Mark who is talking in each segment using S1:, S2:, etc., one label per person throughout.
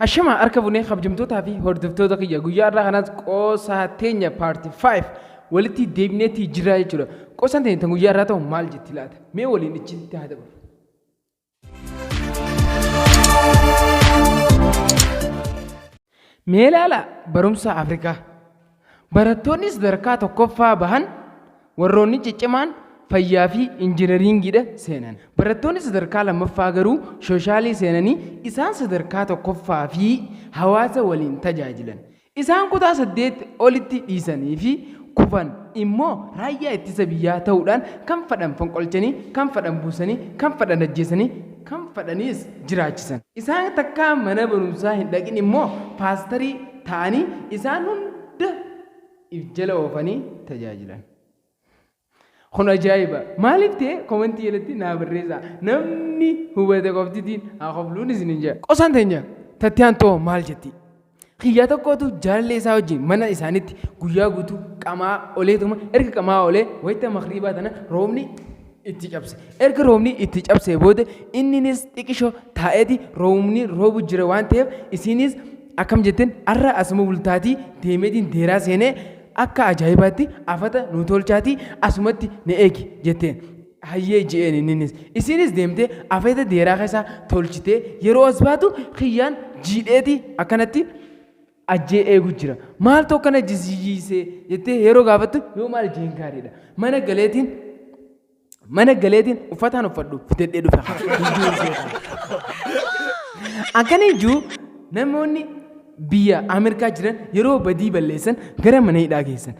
S1: Hashama harka bunee kabajamtootaa fi hordoftoota kiyya guyyaa irraa kanaas qoosaa teenya paartii 5 walitti deebineetii jira jechuudha. Qoosaan teenya tan guyyaa irraa ta'u maal jetti laata? Mee waliin ichitti haa dabalu. Mee ilaala barumsa Afrikaa. Barattoonni sadarkaa tokkoffaa bahan warroonni ciccimaan fayyaa fi injiineriingiidha seenan. Barattoonni sadarkaa lammaffaa garuu soshaalii seenanii isaan sadarkaa tokkoffaa fi hawaasa waliin tajaajilan. Isaan kutaa 8 olitti dhiisanii fi kufan immoo raayyaa ittisa biyyaa ta'uudhaan kan fadhan fonqolchanii, kan fadhan buusanii, kan fadhan ajjeesanii, kan fadhaniis jiraachisan. Isaan takkaa mana barumsaa hin dhaqin immoo paastarii ta'anii isaan hunda if jala oofanii tajaajilan. Kun ajaa'iba. Maaliif ta'e komentii jalatti naa barreessaa. Namni hubate qoftitiin haa qofluun isin hin jedha. Qosaan teenya tattiyaan too maal jetti? Xiyyaa tokkotu jaalallee isaa wajjin mana isaaniitti guyyaa guutuu qamaa oleetuma erga qamaa olee wayita makriibaa tana roobni itti cabse. Erga roobni itti cabsee booda inninis xiqishoo taa'eeti roobni roobu jira waan ta'eef isinis akkam jetteen har'a asuma bultaatii deemeetiin deeraa seenee akka ajaa'ibaatti afata nu tolchaati asumatti na eegi jetteen hayyee je'een innis isinis deemtee afata deeraa keessaa tolchitee yeroo as baatu xiyyaan jiidheeti akkanatti ajjee eegu jira maaltu akkana jisiisee jettee yeroo gaafattu yoo maal jeen gaariidha mana galeetiin uffataan uffadhu fitedhee dhufe akkana ijuu namoonni biyya Ameerikaa jiran yeroo badii balleessan gara mana hidhaa geessan.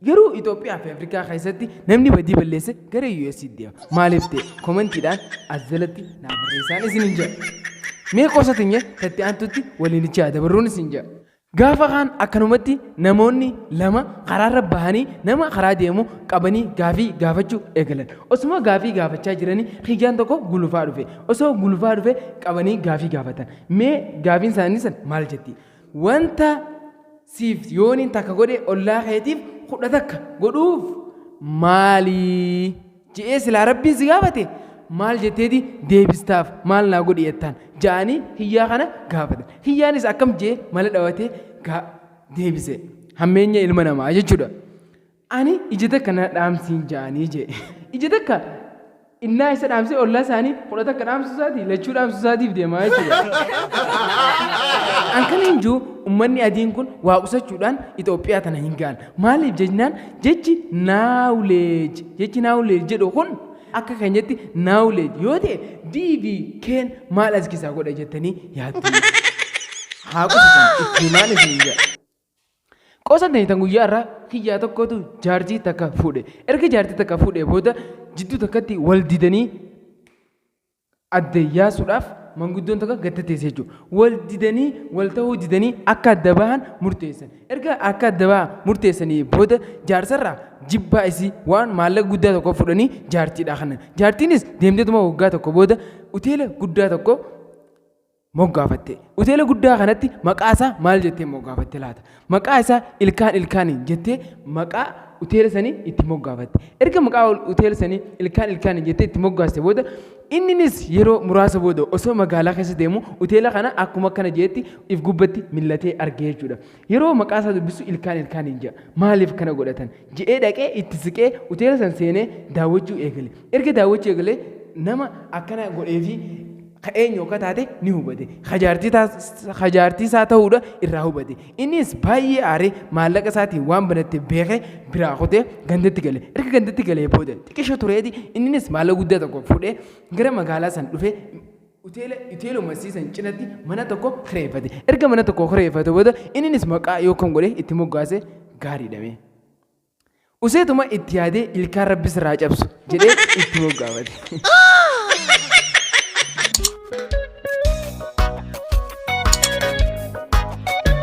S1: Yeroo Itoophiyaa fi Afrikaa keessatti namni badii balleesse gara US deema. Maaliif ta'e komentiidhaan as jalatti naa barreessaan isin hin jedha. Mee qosa teenya tatti aantutti waliin ichi dabarruun isin jedha. Gaafa kaan akkanumatti namoonni lama karaarra bahanii nama karaa deemu qabanii gaafii gaafachuu eegalan. Osuma gaafii gaafachaa jiranii xiyyaan tokko gulufaa dhufe. Osoo gulufaa dhufe qabanii gaafii gaafatan. Mee gaafiin isaanii san maal jetti? Wanta siif yooniin takka godhe ollaa keetiif kudha takka godhuuf maalii je'ee silaa rabbiin si gaafate maal jetteeti deebistaaf maal naa godhi jettaan ja'anii hiyyaa kana gaafatan. Hiyyaanis akkam je'ee mala dhawatee deebise hammeenya ilma namaa jechuudha. Ani ija takka na dhaamsiin ja'anii je'e ija takka innaa isa dhaamsee ollaa isaanii kudha takka dhaamsuu isaati lachuu dhaamsuu isaatiif deemaa jechuudha. Akkana hin jiru uummanni adiin kun waa qusachuudhaan Itoophiyaa tana hin gahan. Maaliif jennaan jechi naawuleej jedhu kun akka keenyatti naawuleej yoo ta'e diibii keen maal as keessaa godha jettanii yaaddu. Haa qusasan itti maal isin jedha. Qosa tan guyyaa irraa xiyyaa tokkotu jaartii takka fuudhe. Erga jaartii takka fuudhee booda jidduu takkatti wal didanii addayyaasuudhaaf manguddoon tokko gatta teessee jiru. Wal didanii wal ta'uu didanii akka adda bahan murteessan. Erga akka adda bahan murteessanii booda jaarsarraa jibbaa isii waan maallaqa guddaa tokko fudhanii jaartiidhaa kanan. Jaartiinis deemteetuma waggaa tokko booda hoteela guddaa tokko moggaafatte. Hoteela guddaa kanatti maqaa isaa maal jettee moggaafatte laata? Maqaa isaa ilkaan jettee maqaa hoteela sanii itti moggaafatte. Erga maqaa hoteela sanii ilkaan jettee itti moggaaste booda inninis yeroo muraasa booda osoo magaalaa keessa deemu hoteela kana akkuma kana jeetti if gubbatti millatee argee jechuudha. Yeroo maqaa isaa dubbisu ilkaan hin jedha. Maaliif kana godhatan? Je'ee dhaqee itti siqee hoteela san seenee daawwachuu eegale. Erga daawwachuu eegalee nama akkana godheefi eenyu akka taate ni hubate. Hajaartii isaa ta'uudha irraa hubate. Innis baay'ee aaree maallaqa isaatiin waan banatte beekee biraa kutee gandatti gale. Erga gandatti galee booda xiqqisho tureeti innis maallaqa guddaa tokko fuudhee gara magaalaa san dhufee hoteeluma siisan cinatti mana tokko kireeffate. Erga mana tokko kireeffate booda innis maqaa yookaan godhee itti moggaase gaariidhame. Useetuma itti yaadee ilkaan rabbis irraa cabsu jedhee itti moggaafate.